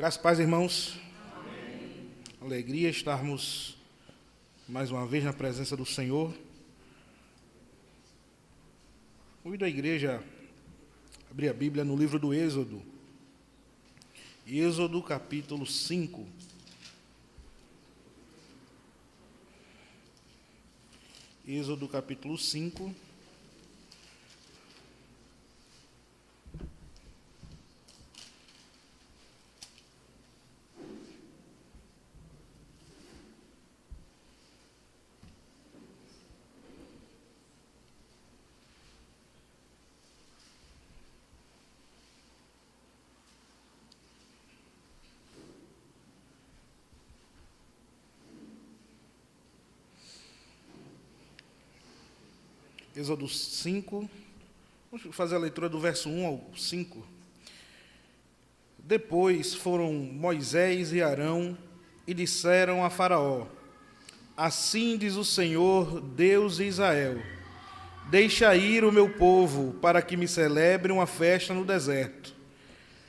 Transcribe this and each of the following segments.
Graças a Deus, irmãos. Amém. Alegria estarmos mais uma vez na presença do Senhor. Convido a igreja a abrir a Bíblia no livro do Êxodo. Êxodo capítulo 5. Êxodo capítulo 5. Êxodo 5, vamos fazer a leitura do verso 1 ao 5. Depois foram Moisés e Arão e disseram a Faraó: Assim diz o Senhor, Deus de Israel: Deixa ir o meu povo, para que me celebre uma festa no deserto.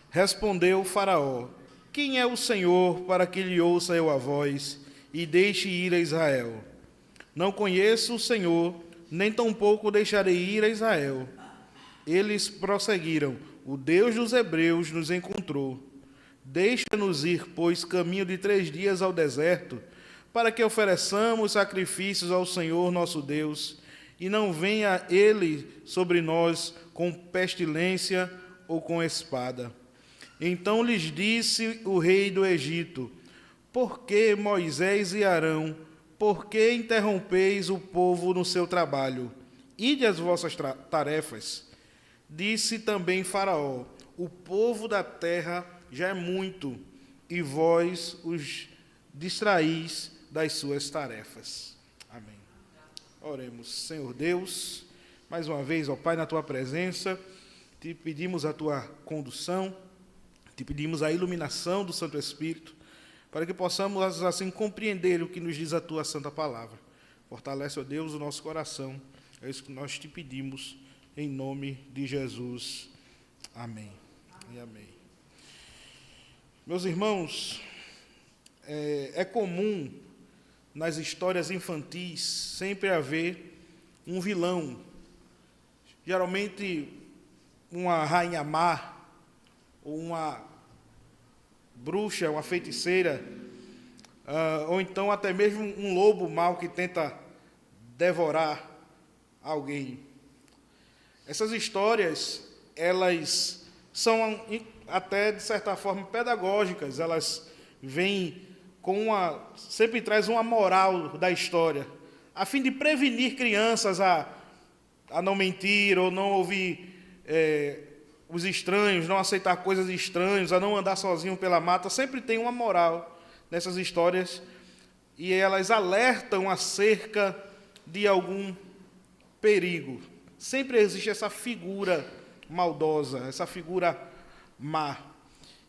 Respondeu o Faraó: Quem é o Senhor, para que lhe ouça eu a voz e deixe ir a Israel? Não conheço o Senhor, nem tampouco deixarei ir a Israel. Eles prosseguiram: O Deus dos hebreus nos encontrou. Deixa-nos ir, pois, caminho de 3 dias ao deserto, para que ofereçamos sacrifícios ao Senhor nosso Deus, e não venha ele sobre nós com pestilência ou com espada. Então lhes disse o rei do Egito: Por que Moisés e Arão, por que interrompeis o povo no seu trabalho? Ide às vossas tarefas. Disse também Faraó: O povo da terra já é muito, e vós os distraís das suas tarefas. Amém. Oremos. Senhor Deus, mais uma vez, ó Pai, na Tua presença, te pedimos a Tua condução, te pedimos a iluminação do Santo Espírito, para que possamos, assim, compreender o que nos diz a Tua Santa Palavra. Fortalece, ó Deus, o nosso coração. É isso que nós te pedimos, em nome de Jesus. Amém. E amém. Meus irmãos, é comum nas histórias infantis sempre haver um vilão. Geralmente, uma rainha má, ou uma bruxa, uma feiticeira, ou então até mesmo um lobo mau que tenta devorar alguém. Essas histórias, elas são até de certa forma pedagógicas, elas vêm com sempre traz uma moral da história, a fim de prevenir crianças a não mentir ou não ouvir os estranhos, não aceitar coisas estranhas, a não andar sozinho pela mata. Sempre tem uma moral nessas histórias, e elas alertam acerca de algum perigo. Sempre existe essa figura maldosa, essa figura má.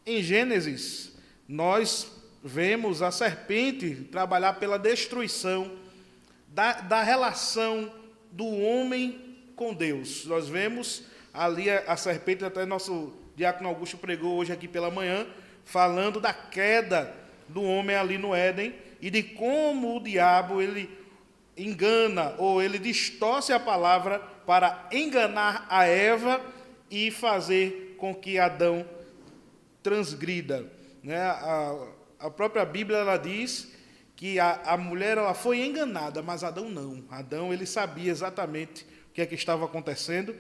Em Gênesis, nós vemos a serpente trabalhar pela destruição da relação do homem com Deus. Nós vemos ali a serpente, até nosso diácono Augusto pregou hoje aqui pela manhã, falando da queda do homem ali no Éden, e de como o diabo, ele engana, ou ele distorce a palavra para enganar a Eva e fazer com que Adão transgrida. Né? A própria Bíblia, ela diz que a mulher, ela foi enganada, mas Adão não. Adão, ele sabia exatamente o que é que estava acontecendo.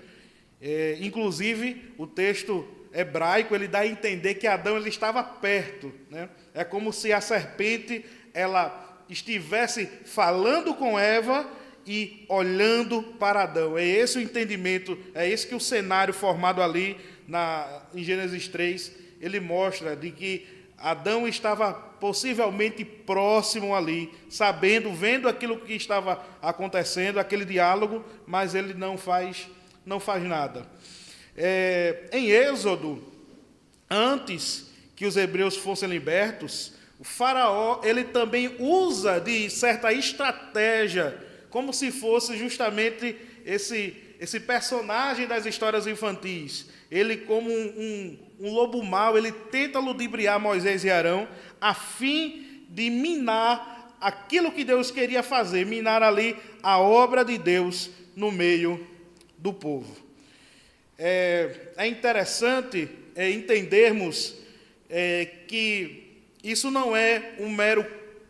Inclusive, o texto hebraico, ele dá a entender que Adão, ele estava perto, né? É como se a serpente, ela estivesse falando com Eva e olhando para Adão. É esse o entendimento, é esse que o cenário formado ali em Gênesis 3, ele mostra, de que Adão estava possivelmente próximo ali, sabendo, vendo aquilo que estava acontecendo, aquele diálogo, mas ele não faz nada. Em Êxodo, antes que os hebreus fossem libertos, o Faraó, ele também usa de certa estratégia, como se fosse justamente esse personagem das histórias infantis. Ele, como um lobo mau, ele tenta ludibriar Moisés e Arão, a fim de minar aquilo que Deus queria fazer, minar ali a obra de Deus no meio do povo. É interessante entendermos que isso não é um mero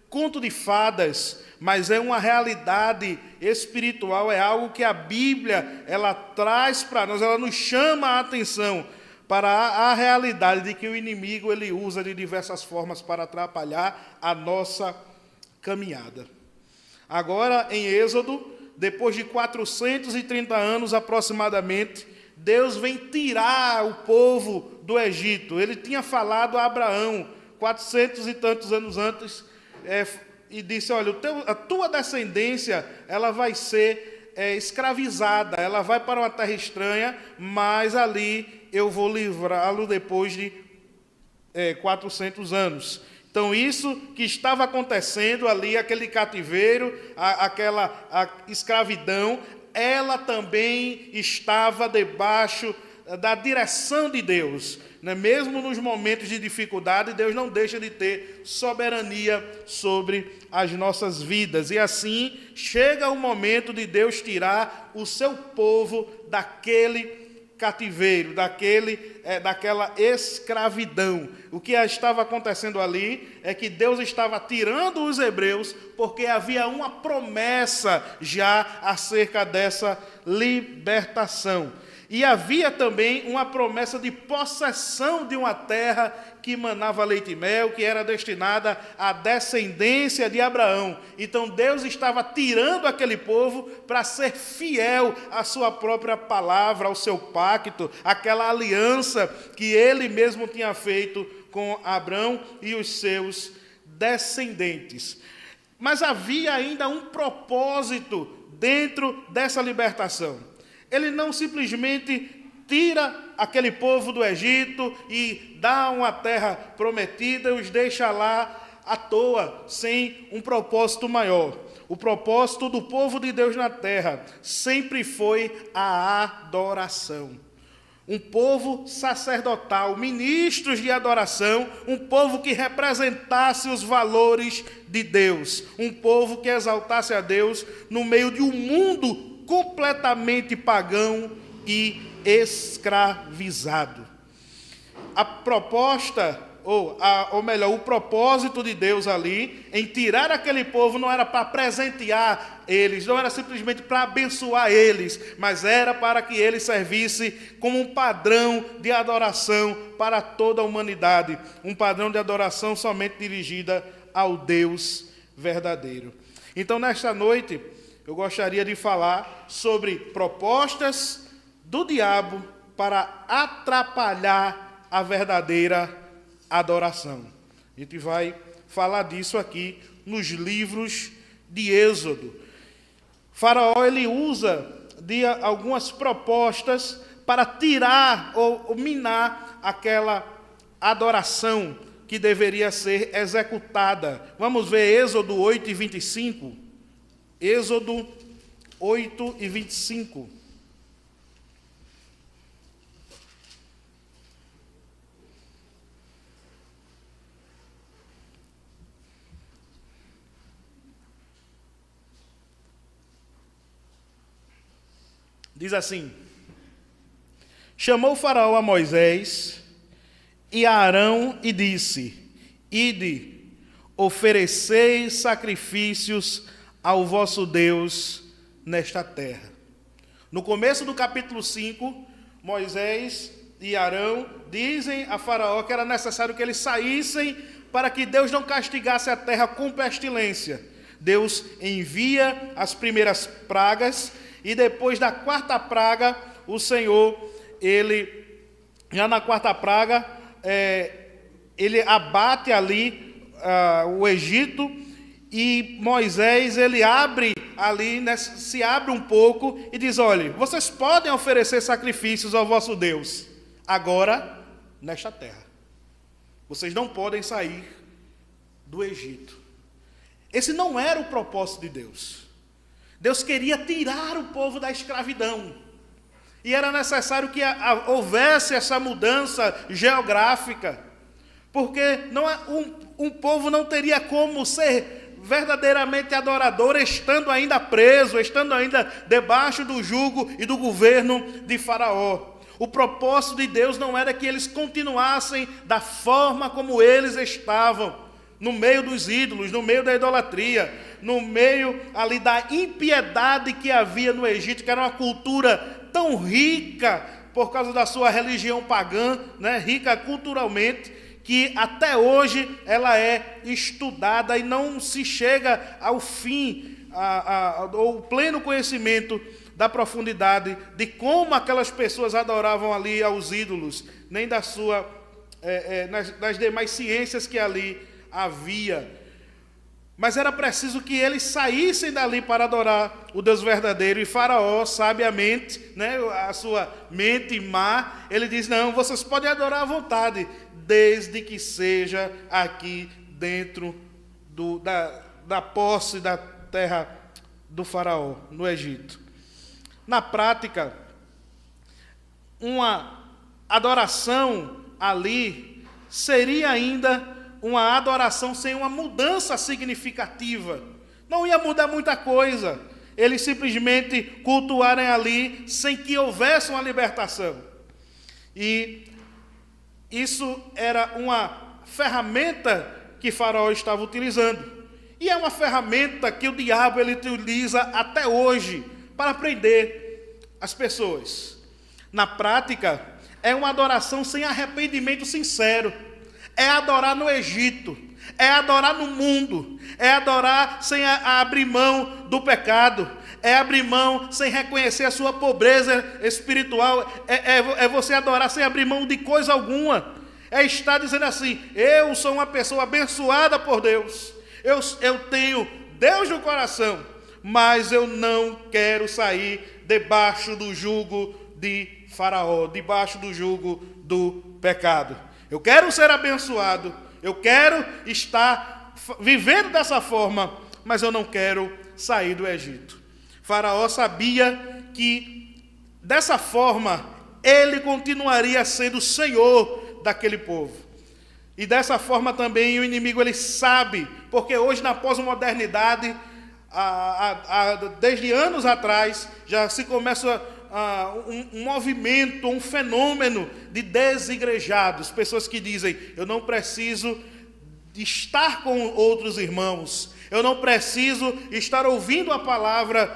conto de fadas, mas é uma realidade espiritual, é algo que a Bíblia ela traz para nós, ela nos chama a atenção para a realidade de que o inimigo ele usa de diversas formas para atrapalhar a nossa caminhada. Agora, em Êxodo, depois de 430 anos aproximadamente, Deus vem tirar o povo do Egito. Ele tinha falado a Abraão, 400 e tantos anos antes, e disse, olha, a tua descendência ela vai ser escravizada, ela vai para uma terra estranha, mas ali eu vou livrá-lo depois de 400 anos. Então, isso que estava acontecendo ali, aquele cativeiro, aquela escravidão, ela também estava debaixo da direção de Deus. Né? Mesmo nos momentos de dificuldade, Deus não deixa de ter soberania sobre as nossas vidas. E assim, chega o momento de Deus tirar o seu povo daquele cativeiro, daquela escravidão. O que estava acontecendo ali é que Deus estava tirando os hebreus porque havia uma promessa já acerca dessa libertação. E havia também uma promessa de possessão de uma terra que manava leite e mel, que era destinada à descendência de Abraão. Então Deus estava tirando aquele povo para ser fiel à sua própria palavra, ao seu pacto, aquela aliança que ele mesmo tinha feito com Abraão e os seus descendentes. Mas havia ainda um propósito dentro dessa libertação. Ele não simplesmente tira aquele povo do Egito e dá uma terra prometida e os deixa lá à toa, sem um propósito maior. O propósito do povo de Deus na terra sempre foi a adoração. Um povo sacerdotal, ministros de adoração, um povo que representasse os valores de Deus, um povo que exaltasse a Deus no meio de um mundo completamente pagão e escravizado. A proposta, ou melhor, o propósito de Deus ali, em tirar aquele povo, não era para presentear eles, não era simplesmente para abençoar eles, mas era para que eles servissem como um padrão de adoração para toda a humanidade, um padrão de adoração somente dirigida ao Deus verdadeiro. Então, nesta noite, eu gostaria de falar sobre propostas do diabo para atrapalhar a verdadeira adoração. A gente vai falar disso aqui nos livros de Êxodo. Faraó ele usa de algumas propostas para tirar ou minar aquela adoração que deveria ser executada. Vamos ver Êxodo 8 e 25. Êxodo 8 e 25. Diz assim: chamou o Faraó a Moisés e a Arão e disse: ide, oferecei sacrifícios ao vosso Deus nesta terra. No começo do capítulo 5, Moisés e Arão dizem a Faraó que era necessário que eles saíssem para que Deus não castigasse a terra com pestilência. Deus envia as primeiras pragas e depois da quarta praga, o Senhor, já na quarta praga, ele abate ali o Egito. E Moisés, ele se abre um pouco e diz, olha, vocês podem oferecer sacrifícios ao vosso Deus, agora, nesta terra. Vocês não podem sair do Egito. Esse não era o propósito de Deus. Deus queria tirar o povo da escravidão. E era necessário que houvesse essa mudança geográfica, porque um povo não teria como ser verdadeiramente adorador estando ainda preso, estando ainda debaixo do jugo e do governo de Faraó. O propósito de Deus não era que eles continuassem da forma como eles estavam, no meio dos ídolos, no meio da idolatria, no meio ali da impiedade que havia no Egito, que era uma cultura tão rica por causa da sua religião pagã, né, rica culturalmente, que até hoje ela é estudada e não se chega ao fim, ao pleno conhecimento da profundidade de como aquelas pessoas adoravam ali aos ídolos, nem das demais ciências que ali havia. Mas era preciso que eles saíssem dali para adorar o Deus verdadeiro. E Faraó, sabiamente, né, a sua mente má, ele diz: não, vocês podem adorar à vontade, desde que seja aqui dentro da posse da terra do Faraó, no Egito. Na prática, uma adoração ali seria ainda uma adoração sem uma mudança significativa. Não ia mudar muita coisa. Eles simplesmente cultuarem ali sem que houvesse uma libertação. E isso era uma ferramenta que Faraó estava utilizando. E é uma ferramenta que o diabo ele utiliza até hoje para prender as pessoas. Na prática, é uma adoração sem arrependimento sincero. É adorar no Egito, é adorar no mundo, é adorar sem abrir mão do pecado, é abrir mão sem reconhecer a sua pobreza espiritual, é você adorar sem abrir mão de coisa alguma, é estar dizendo assim: eu sou uma pessoa abençoada por Deus, eu tenho Deus no coração, mas eu não quero sair debaixo do jugo de Faraó, debaixo do jugo do pecado. Eu quero ser abençoado, eu quero estar vivendo dessa forma, mas eu não quero sair do Egito. Faraó sabia que dessa forma ele continuaria sendo o senhor daquele povo. E dessa forma também o inimigo ele sabe, porque hoje na pós-modernidade, desde anos atrás, já se começa um movimento, um fenômeno de desigrejados, pessoas que dizem: eu não preciso estar com outros irmãos, eu não preciso estar ouvindo a palavra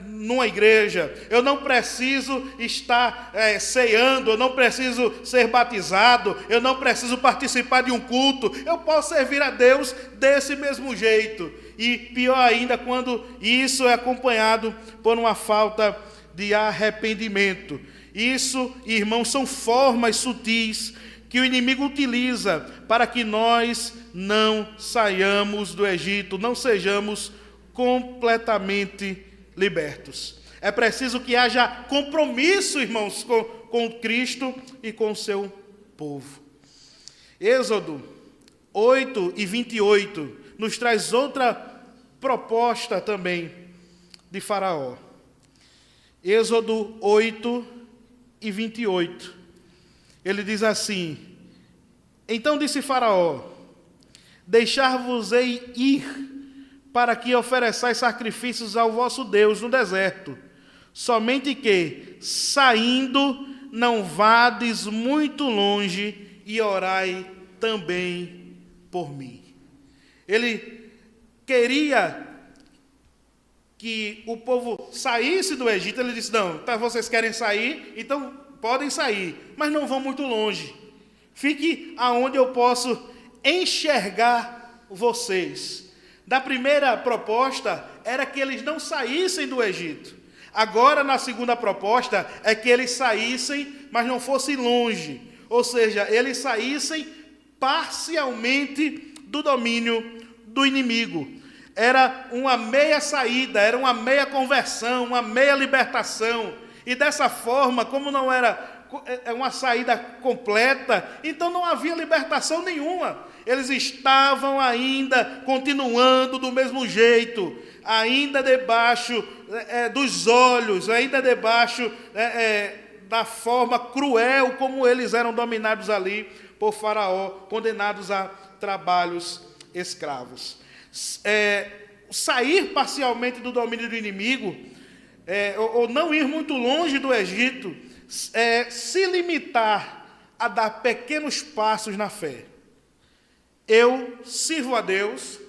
numa igreja, eu não preciso estar ceando, eu não preciso ser batizado, eu não preciso participar de um culto, eu posso servir a Deus desse mesmo jeito. E pior ainda, quando isso é acompanhado por uma falta de arrependimento. Isso, irmãos, são formas sutis que o inimigo utiliza para que nós não saiamos do Egito, não sejamos completamente libertos. É preciso que haja compromisso, irmãos, com Cristo e com o seu povo. Êxodo 8:28 nos traz outra proposta também de Faraó. Êxodo 8:28. Ele diz assim: então disse Faraó: deixar-vos-ei ir, para que ofereçais sacrifícios ao vosso Deus no deserto, somente que, saindo, não vades muito longe, e orai também por mim. Ele queria que o povo saísse do Egito. Ele disse: não, tá, vocês querem sair, então podem sair, mas não vão muito longe. Fique aonde eu posso enxergar vocês. Da primeira proposta era que eles não saíssem do Egito. Agora, na segunda proposta, é que eles saíssem, mas não fossem longe. Ou seja, eles saíssem parcialmente do domínio do inimigo. Era uma meia saída, era uma meia conversão, uma meia libertação. E dessa forma, como não era uma saída completa, então não havia libertação nenhuma. Eles estavam ainda continuando do mesmo jeito, ainda debaixo dos olhos, ainda debaixo da forma cruel como eles eram dominados ali por Faraó, condenados a trabalhos escravos. Sair parcialmente do domínio do inimigo, ou não ir muito longe do Egito, se limitar a dar pequenos passos na fé. Eu sirvo a Deus,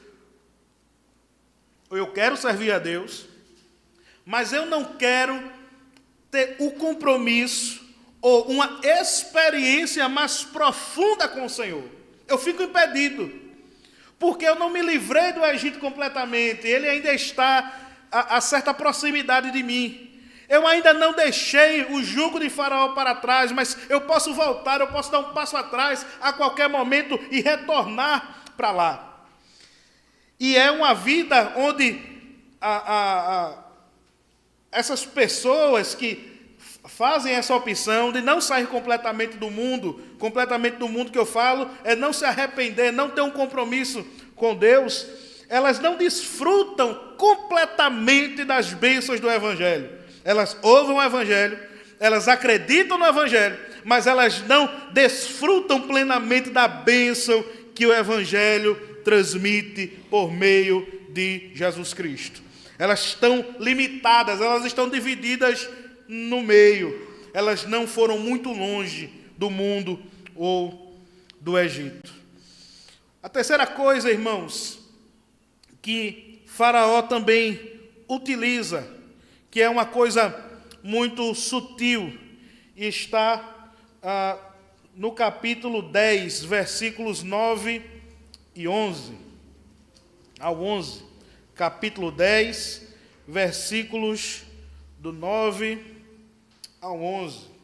ou eu quero servir a Deus, mas eu não quero ter o compromisso ou uma experiência mais profunda com o Senhor. Eu fico impedido, porque eu não me livrei do Egito completamente, ele ainda está a certa proximidade de mim. Eu ainda não deixei o jugo de Faraó para trás, mas eu posso voltar, eu posso dar um passo atrás a qualquer momento e retornar para lá. E é uma vida onde essas pessoas que fazem essa opção de não sair completamente do mundo que eu falo, é não se arrepender, não ter um compromisso com Deus, elas não desfrutam completamente das bênçãos do Evangelho. Elas ouvem o Evangelho, elas acreditam no Evangelho, mas elas não desfrutam plenamente da bênção que o Evangelho transmite por meio de Jesus Cristo. Elas estão limitadas, elas estão divididas no meio. Elas não foram muito longe do mundo ou do Egito. A terceira coisa, irmãos, que Faraó também utiliza, que é uma coisa muito sutil, e está no capítulo 10, versículos 9 e 11, ao 11. Capítulo 10, versículos do 9 ao 11.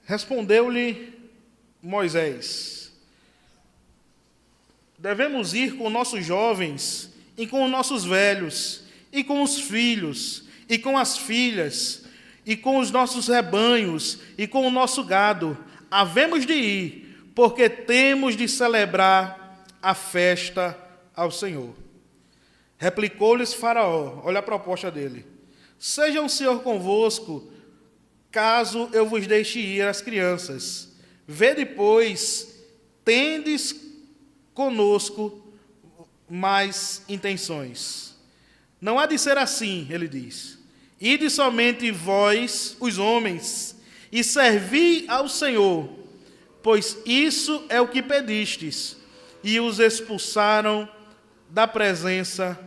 Respondeu-lhe Moisés: devemos ir com nossos jovens, e com os nossos velhos, e com os filhos, e com as filhas, e com os nossos rebanhos, e com o nosso gado. Havemos de ir, porque temos de celebrar a festa ao Senhor. Replicou-lhes Faraó, olha a proposta dele: seja o Senhor convosco, caso eu vos deixe ir as crianças. Vede, pois, tendes conosco mais intenções. Não há de ser assim, ele diz. Ide somente vós, os homens, e servi ao Senhor, pois isso é o que pedistes. E os expulsaram da presença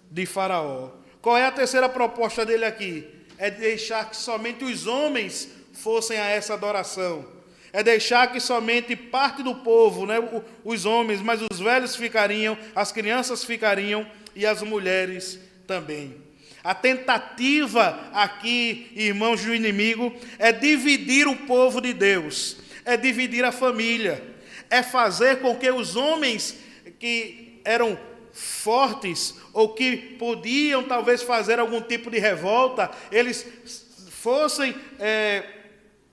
de Faraó. Qual é a terceira proposta dele aqui? É deixar que somente os homens fossem a essa adoração. É deixar que somente parte do povo, né, os homens, mas os velhos ficariam, as crianças ficariam e as mulheres também. A tentativa aqui, irmãos do inimigo, é dividir o povo de Deus, é dividir a família, é fazer com que os homens que eram fortes ou que podiam talvez fazer algum tipo de revolta, eles fossem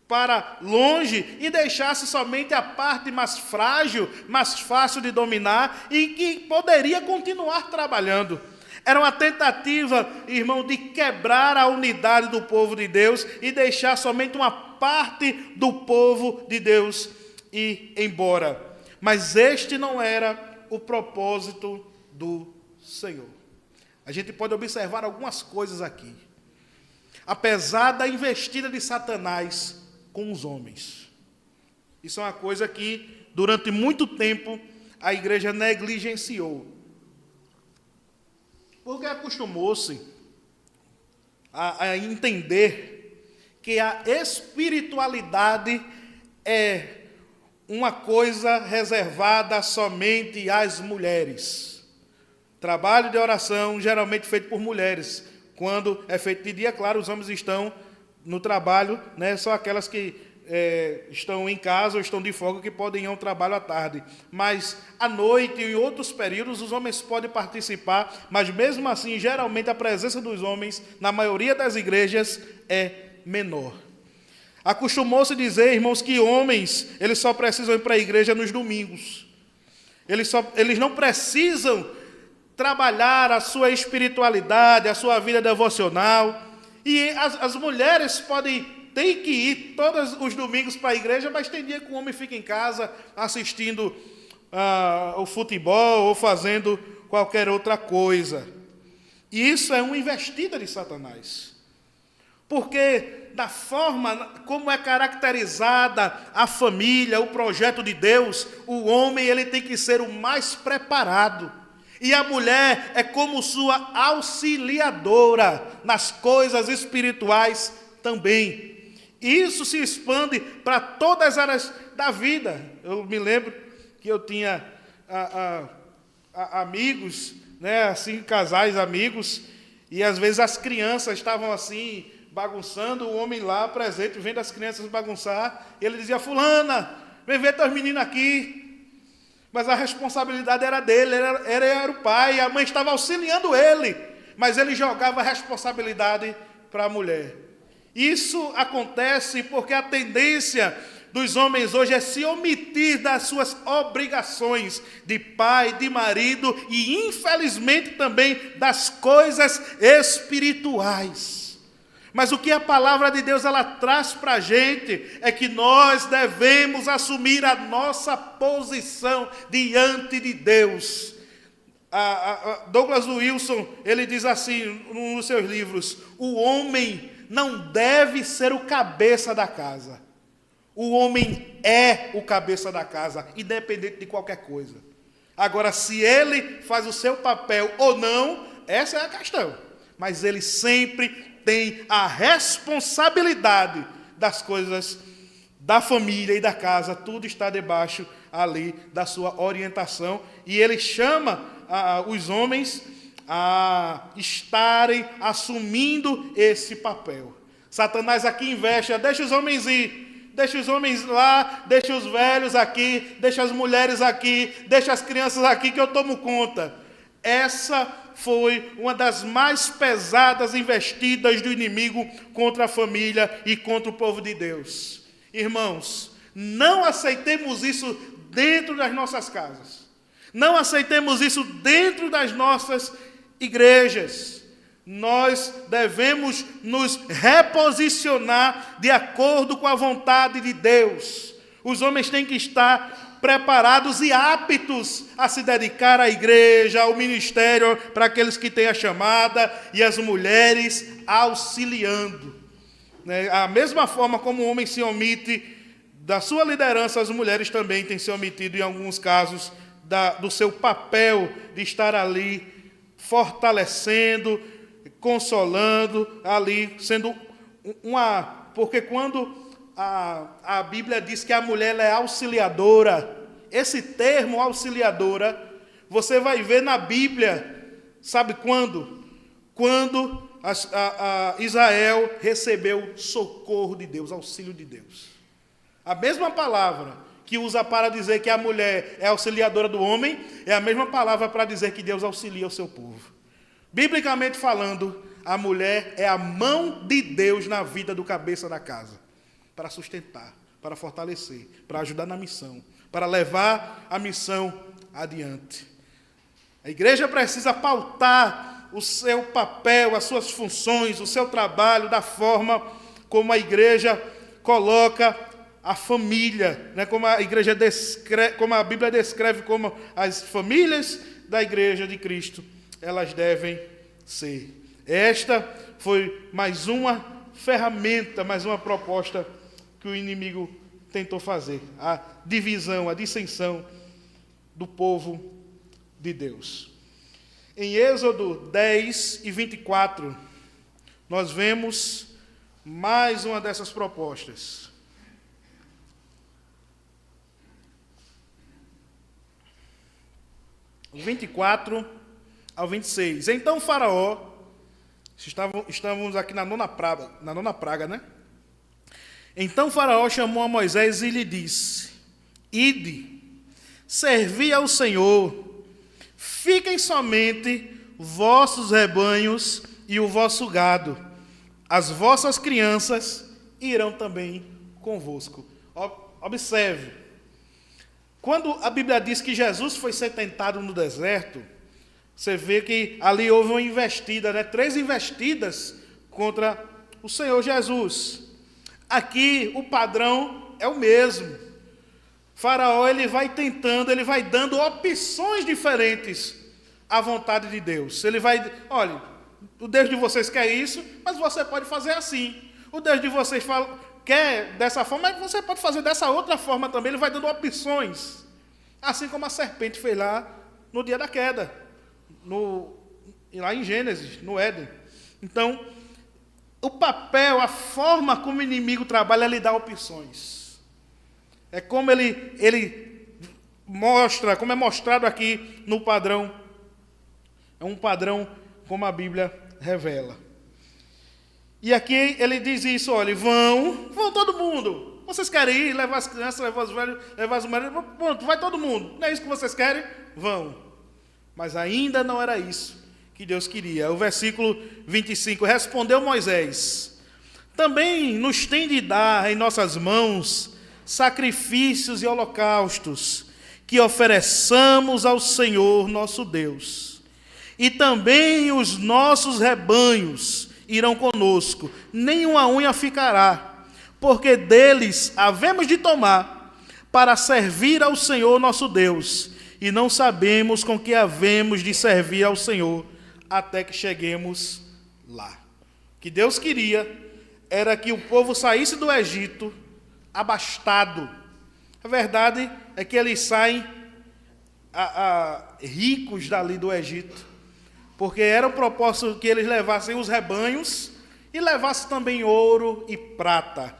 para longe e deixasse somente a parte mais frágil, mais fácil de dominar e que poderia continuar trabalhando. Era uma tentativa, irmão, de quebrar a unidade do povo de Deus e deixar somente uma parte do povo de Deus ir embora. Mas este não era o propósito do Senhor. A gente pode observar algumas coisas aqui. Apesar da investida de Satanás com os homens. Isso é uma coisa que, durante muito tempo, a igreja negligenciou. Porque acostumou-se a entender que a espiritualidade é uma coisa reservada somente às mulheres. Trabalho de oração, geralmente feito por mulheres. Quando é feito de dia, claro, os homens estão no trabalho, né, só aquelas que estão em casa ou estão de folga, que podem ir ao trabalho à tarde. Mas à noite e em outros períodos os homens podem participar, mas mesmo assim, geralmente a presença dos homens, na maioria das igrejas, é menor. Acostumou-se dizer, irmãos, que homens, eles só precisam ir para a igreja nos domingos. Eles não precisam trabalhar a sua espiritualidade, a sua vida devocional. E as mulheres têm que ir todos os domingos para a igreja, mas tem dia que o homem fica em casa assistindo o futebol ou fazendo qualquer outra coisa. E isso é uma investida de Satanás. Porque da forma como é caracterizada a família, o projeto de Deus, o homem ele tem que ser o mais preparado. E a mulher é como sua auxiliadora nas coisas espirituais também. Isso se expande para todas as áreas da vida. Eu me lembro que eu tinha amigos, né, assim, casais amigos, e às vezes as crianças estavam assim, bagunçando, o homem lá presente, vendo as crianças bagunçar, e ele dizia, fulana, vem ver teus meninos aqui. Mas a responsabilidade era dele, era o pai, a mãe estava auxiliando ele, mas ele jogava a responsabilidade para a mulher. Isso acontece porque a tendência dos homens hoje é se omitir das suas obrigações de pai, de marido e, infelizmente, também das coisas espirituais. Mas o que a palavra de Deus ela traz para a gente é que nós devemos assumir a nossa posição diante de Deus. Douglas Wilson, ele diz assim nos seus livros, o homem não deve ser o cabeça da casa. O homem é o cabeça da casa, independente de qualquer coisa. Agora, se ele faz o seu papel ou não, essa é a questão. Mas ele sempre tem a responsabilidade das coisas da família e da casa, tudo está debaixo ali da sua orientação, e ele chama os homens a estarem assumindo esse papel. Satanás aqui investe, deixa os homens ir, deixa os homens lá, deixa os velhos aqui, deixa as mulheres aqui, deixa as crianças aqui que eu tomo conta. Essa foi uma das mais pesadas investidas do inimigo contra a família e contra o povo de Deus. Irmãos, não aceitemos isso dentro das nossas casas. Não aceitemos isso dentro das nossas igrejas. Nós devemos nos reposicionar de acordo com a vontade de Deus. Os homens têm que estar preparados e aptos a se dedicar à igreja, ao ministério, para aqueles que têm a chamada, e as mulheres auxiliando. A mesma forma como o homem se omite da sua liderança, as mulheres também têm se omitido, em alguns casos, do seu papel de estar ali, fortalecendo, consolando, ali, sendo porque quando a Bíblia diz que a mulher é auxiliadora. Esse termo auxiliadora, você vai ver na Bíblia, sabe quando? Quando Israel recebeu socorro de Deus, auxílio de Deus. A mesma palavra que usa para dizer que a mulher é auxiliadora do homem, é a mesma palavra para dizer que Deus auxilia o seu povo. Biblicamente falando, a mulher é a mão de Deus na vida do cabeça da casa, para sustentar, para fortalecer, para ajudar na missão, para levar a missão adiante. A igreja precisa pautar o seu papel, as suas funções, o seu trabalho, da forma como a igreja coloca a família, né? Como a igreja descreve, como a Bíblia descreve como as famílias da igreja de Cristo, elas devem ser. Esta foi mais uma ferramenta, mais uma proposta que o inimigo tentou fazer, a divisão, a dissensão do povo de Deus. Em Êxodo 10 e 24, nós vemos mais uma dessas propostas. O 24 ao 26. Então Faraó, estávamos aqui na nona praga, né? Então Faraó chamou a Moisés e lhe disse: Ide, servi ao Senhor, fiquem somente vossos rebanhos e o vosso gado, as vossas crianças irão também convosco. Observe, quando a Bíblia diz que Jesus foi ser tentado no deserto, você vê que ali houve uma investida, 3 investidas contra o Senhor Jesus. Aqui o padrão é o mesmo. Faraó, ele vai tentando, ele vai dando opções diferentes à vontade de Deus. Ele vai, olha, o Deus de vocês quer isso, mas você pode fazer assim. O Deus de vocês quer dessa forma, mas você pode fazer dessa outra forma também. Ele vai dando opções. Assim como a serpente fez lá no dia da queda, lá em Gênesis, no Éden. Então, o papel, a forma como o inimigo trabalha é lhe dar opções. É como ele mostra, como é mostrado aqui no padrão. É um padrão como a Bíblia revela. E aqui ele diz isso, olha, vão todo mundo. Vocês querem ir, levar as crianças, levar os velhos, levar os maridos, pronto, vai todo mundo. Não é isso que vocês querem? Vão. Mas ainda não era isso que Deus queria. O versículo 25, respondeu Moisés: também nos tem de dar em nossas mãos sacrifícios e holocaustos, que ofereçamos ao Senhor nosso Deus. E também os nossos rebanhos irão conosco, nenhuma unha ficará, porque deles havemos de tomar para servir ao Senhor nosso Deus, e não sabemos com que havemos de servir ao Senhor até que cheguemos lá. O que Deus queria era que o povo saísse do Egito abastado. A verdade é que eles saem ricos dali do Egito, porque era o propósito que eles levassem os rebanhos e levassem também ouro e prata.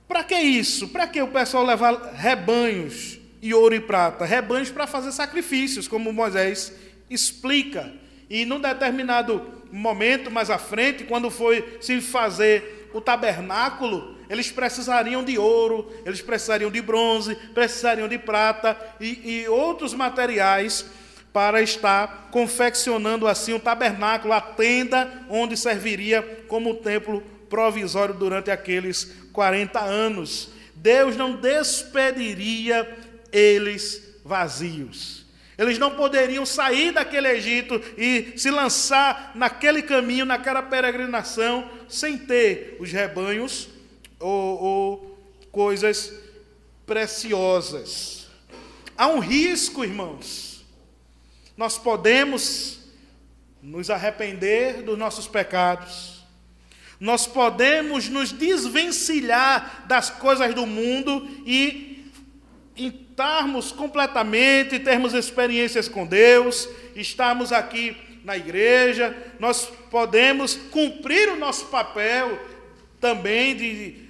Para que isso? Para que o pessoal levar rebanhos e ouro e prata? Rebanhos para fazer sacrifícios, como Moisés explica. E num determinado momento, mais à frente, quando foi se fazer o tabernáculo, eles precisariam de ouro, eles precisariam de bronze, precisariam de prata e outros materiais para estar confeccionando assim o tabernáculo, a tenda onde serviria como templo provisório durante aqueles 40 anos. Deus não despediria eles vazios. Eles não poderiam sair daquele Egito e se lançar naquele caminho, naquela peregrinação, sem ter os rebanhos ou coisas preciosas. Há um risco, irmãos. Nós podemos nos arrepender dos nossos pecados. Nós podemos nos desvencilhar das coisas do mundo e estarmos completamente, termos experiências com Deus, estarmos aqui na igreja. Nós podemos cumprir o nosso papel também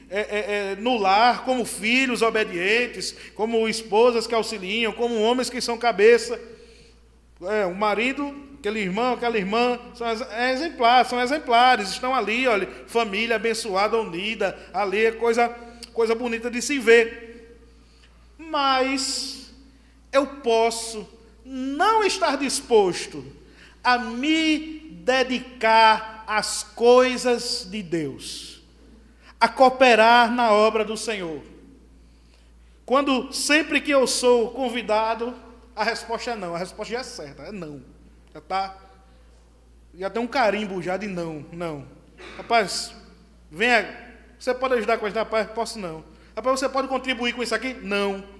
no lar, como filhos obedientes, como esposas que auxiliam, como homens que são cabeça. O marido, aquele irmão, aquela irmã, são exemplares, estão ali, olha, família abençoada, unida, ali é coisa bonita de se ver. Mas eu posso não estar disposto a me dedicar às coisas de Deus, a cooperar na obra do Senhor. Sempre que eu sou convidado, a resposta é não, a resposta já é certa, é não. Já tem um carimbo já de não. Rapaz, venha, você pode ajudar com isso? Rapaz, posso não. Rapaz, você pode contribuir com isso aqui? Não.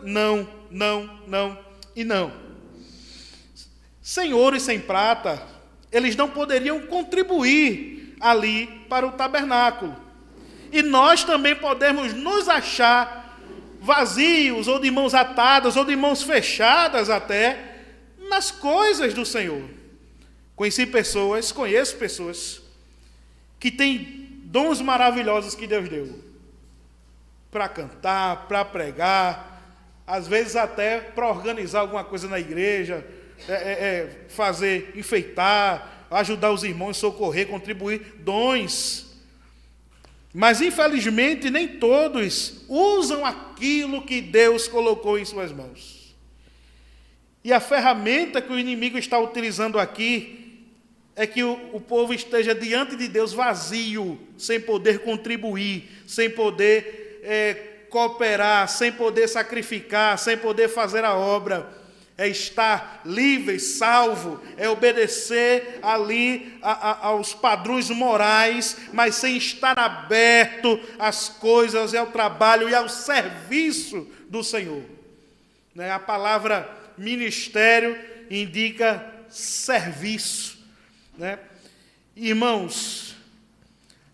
Não e não. Sem ouro e sem prata, eles não poderiam contribuir ali para o tabernáculo. E nós também podemos nos achar vazios, ou de mãos atadas, ou de mãos fechadas até, nas coisas do Senhor. Conheço pessoas que têm dons maravilhosos que Deus deu, para cantar, para pregar, às vezes até para organizar alguma coisa na igreja, enfeitar, ajudar os irmãos, socorrer, contribuir, dons. Mas, infelizmente, nem todos usam aquilo que Deus colocou em suas mãos. E a ferramenta que o inimigo está utilizando aqui é que o povo esteja diante de Deus vazio, sem poder contribuir, sem poder cooperar, sem poder sacrificar, sem poder fazer a obra. É estar livre, salvo, é obedecer ali aos padrões morais, mas sem estar aberto às coisas, ao trabalho e ao serviço do Senhor. A palavra ministério indica serviço. Irmãos,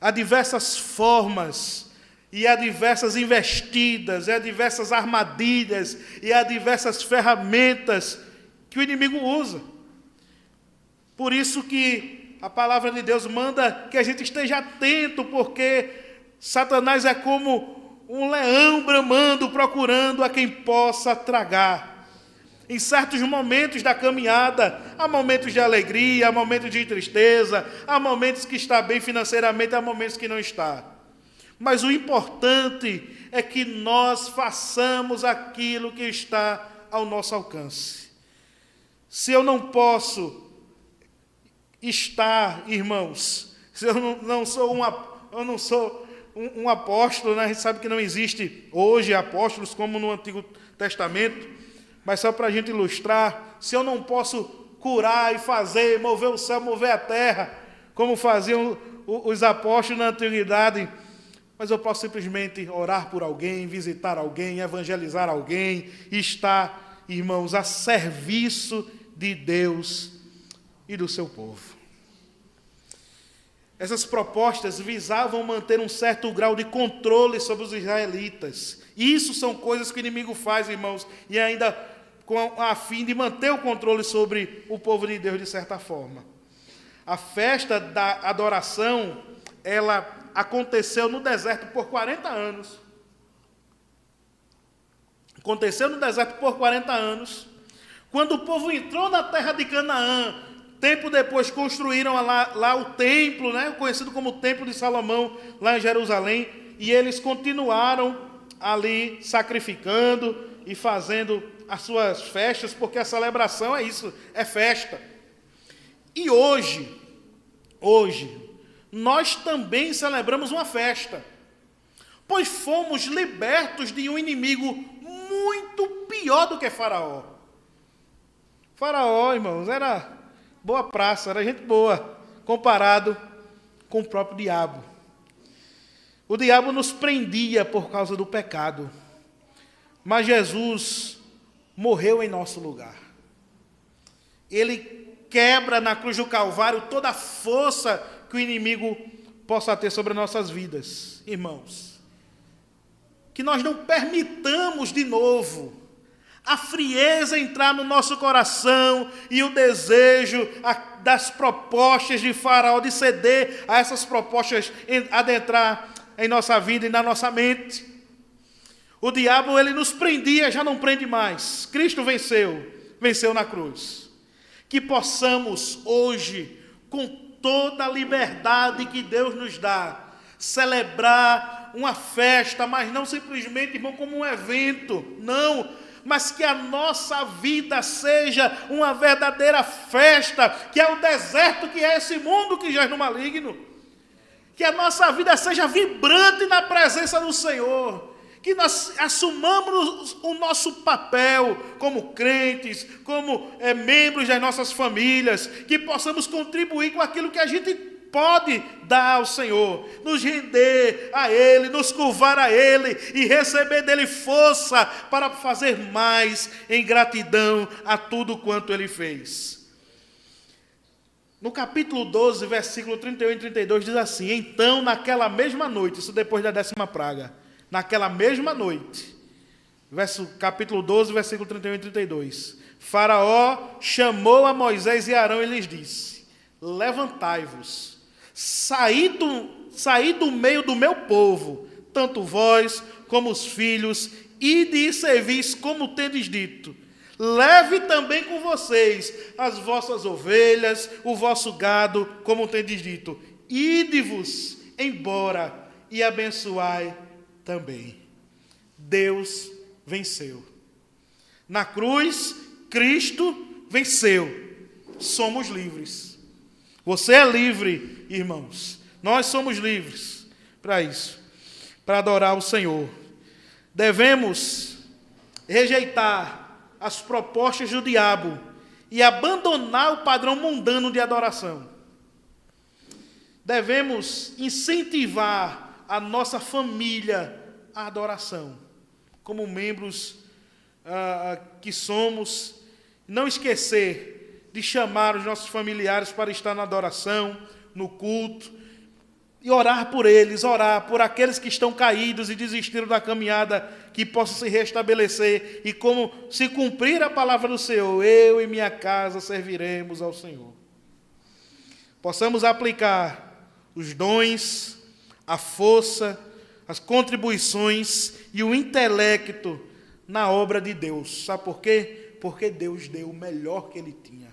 há diversas formas, e há diversas investidas, e há diversas armadilhas, e há diversas ferramentas que o inimigo usa. Por isso que a palavra de Deus manda que a gente esteja atento, porque Satanás é como um leão bramando, procurando a quem possa tragar. Em certos momentos da caminhada, há momentos de alegria, há momentos de tristeza, há momentos que está bem financeiramente, há momentos que não está. Mas o importante é que nós façamos aquilo que está ao nosso alcance. Se eu não posso estar, irmãos, se eu não sou um apóstolo, a gente sabe que não existe hoje apóstolos como no Antigo Testamento, mas só para a gente ilustrar, se eu não posso curar e fazer, mover o céu, mover a terra, como faziam os apóstolos na antiguidade, mas eu posso simplesmente orar por alguém, visitar alguém, evangelizar alguém, e estar, irmãos, a serviço de Deus e do seu povo. Essas propostas visavam manter um certo grau de controle sobre os israelitas. Isso são coisas que o inimigo faz, irmãos, e ainda com a fim de manter o controle sobre o povo de Deus de certa forma. A festa da adoração, ela aconteceu no deserto por 40 anos. Aconteceu no deserto por 40 anos. Quando o povo entrou na terra de Canaã, tempo depois construíram lá o templo, conhecido como o Templo de Salomão, lá em Jerusalém, e eles continuaram ali sacrificando e fazendo as suas festas, porque a celebração é isso, é festa. E hoje, nós também celebramos uma festa, pois fomos libertos de um inimigo muito pior do que Faraó. Faraó, irmãos, era boa praça, era gente boa, comparado com o próprio diabo. O diabo nos prendia por causa do pecado, mas Jesus morreu em nosso lugar. Ele quebra na cruz do Calvário toda a força que o inimigo possa ter sobre nossas vidas, irmãos. Que nós não permitamos de novo a frieza entrar no nosso coração e o desejo das propostas de Faraó, de ceder a essas propostas, adentrar em nossa vida e na nossa mente. O diabo, ele nos prendia, já não prende mais. Cristo venceu na cruz. Que possamos hoje, com toda a liberdade que Deus nos dá, celebrar uma festa, mas não simplesmente, irmão, como um evento, não, mas que a nossa vida seja uma verdadeira festa, que é o deserto, que é esse mundo que jaz no maligno, que a nossa vida seja vibrante na presença do Senhor, que nós assumamos o nosso papel como crentes, como membros das nossas famílias, que possamos contribuir com aquilo que a gente pode dar ao Senhor, nos render a Ele, nos curvar a Ele e receber dEle força para fazer mais em gratidão a tudo quanto Ele fez. No capítulo 12, versículo 31 e 32 diz assim: então naquela mesma noite, isso depois da 10ª praga, naquela mesma noite, capítulo 12, versículo 31 e 32, Faraó chamou a Moisés e Arão e lhes disse: levantai-vos, saí do meio do meu povo, tanto vós como os filhos, ide e servis como tendes dito. Leve também com vocês as vossas ovelhas, o vosso gado, como tendes dito. Ide-vos embora e abençoai também. Deus venceu. Na cruz, Cristo venceu. Somos livres. Você é livre, irmãos. Nós somos livres para isso, para adorar o Senhor. Devemos rejeitar as propostas do diabo e abandonar o padrão mundano de adoração. Devemos incentivar a nossa família à adoração, como membros que somos. Não esquecer de chamar os nossos familiares para estar na adoração, no culto, e orar por eles, orar por aqueles que estão caídos e desistiram da caminhada, que possam se restabelecer, e como se cumprir a palavra do Senhor, eu e minha casa serviremos ao Senhor. Possamos aplicar os dons, a força, as contribuições e o intelecto na obra de Deus. Sabe por quê? Porque Deus deu o melhor que Ele tinha.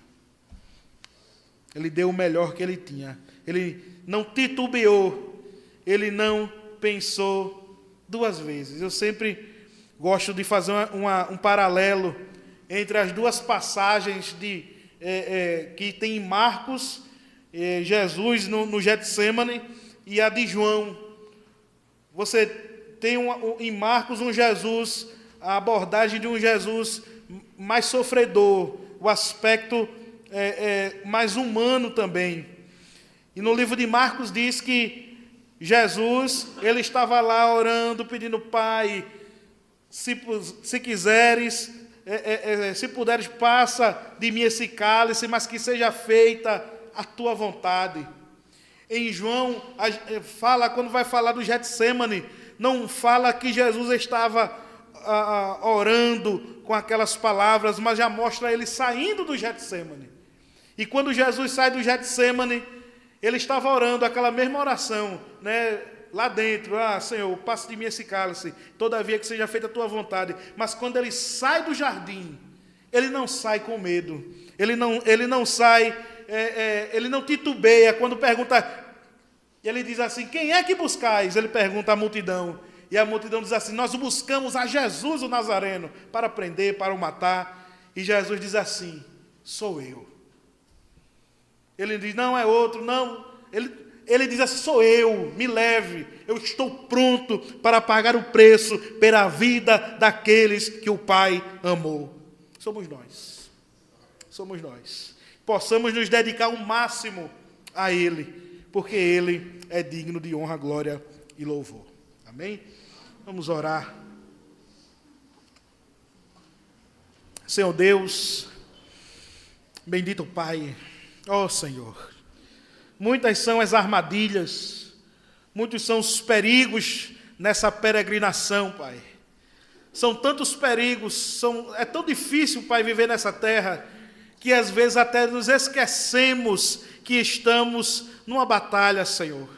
Ele deu o melhor que Ele tinha. Ele não titubeou, Ele não pensou duas vezes. Eu sempre gosto de fazer um paralelo entre as duas passagens que tem em Marcos, Jesus no Getsêmani, e a de João. Você tem em Marcos um Jesus, a abordagem de um Jesus mais sofredor, o aspecto mais humano também. E no livro de Marcos diz que Jesus, ele estava lá orando, pedindo: Pai, se quiseres, se puderes, passa de mim esse cálice, mas que seja feita a tua vontade. Em João, quando vai falar do Getsêmani, não fala que Jesus estava orando com aquelas palavras, mas já mostra ele saindo do Getsêmani. E quando Jesus sai do Getsêmani, ele estava orando aquela mesma oração, né, lá dentro: Senhor, passe de mim esse cálice, todavia que seja feita a tua vontade. Mas quando ele sai do jardim, ele não sai com medo, ele não sai, ele não titubeia. Quando pergunta, ele diz assim: quem é que buscais? Ele pergunta à multidão, e a multidão diz assim: nós buscamos a Jesus o Nazareno, para prender, para o matar. E Jesus diz assim: sou eu. Ele diz: não é outro, não. Ele diz assim: sou eu, me leve, eu estou pronto para pagar o preço pela vida daqueles que o Pai amou. Somos nós. Somos nós. Possamos nos dedicar ao máximo a Ele, porque Ele é digno de honra, glória e louvor. Amém? Vamos orar. Senhor Deus, bendito Pai, ó Senhor, muitas são as armadilhas, muitos são os perigos nessa peregrinação, Pai. São tantos perigos, é tão difícil, Pai, viver nessa terra, que às vezes até nos esquecemos que estamos numa batalha, Senhor.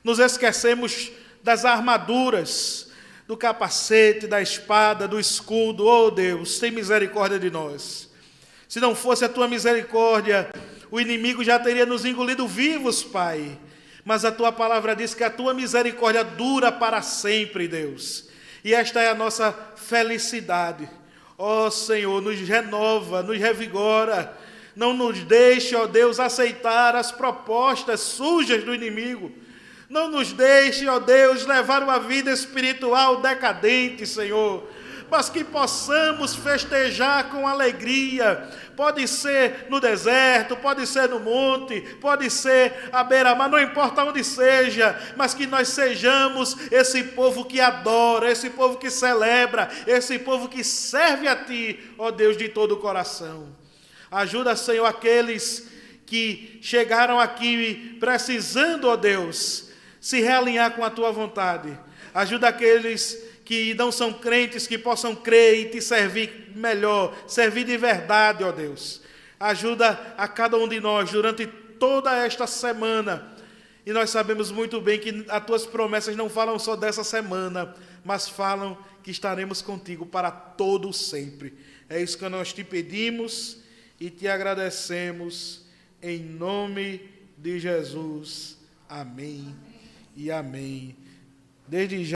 Nos esquecemos das armaduras, do capacete, da espada, do escudo. Oh Deus, tem misericórdia de nós. Se não fosse a tua misericórdia, o inimigo já teria nos engolido vivos, Pai. Mas a tua palavra diz que a tua misericórdia dura para sempre, Deus. E esta é a nossa felicidade. Ó Senhor, nos renova, nos revigora. Não nos deixe, ó Deus, aceitar as propostas sujas do inimigo. Não nos deixe, ó Deus, levar uma vida espiritual decadente, Senhor, mas que possamos festejar com alegria. Pode ser no deserto, pode ser no monte, pode ser à beira-mar, não importa onde seja, mas que nós sejamos esse povo que adora, esse povo que celebra, esse povo que serve a Ti, ó Deus, de todo o coração. Ajuda, Senhor, aqueles que chegaram aqui precisando, ó Deus, se realinhar com a Tua vontade. Ajuda aqueles que não são crentes, que possam crer e Te servir melhor, servir de verdade, ó Deus. Ajuda a cada um de nós durante toda esta semana. E nós sabemos muito bem que as Tuas promessas não falam só dessa semana, mas falam que estaremos contigo para todo sempre. É isso que nós Te pedimos e Te agradecemos, em nome de Jesus. Amém e amém. Desde já.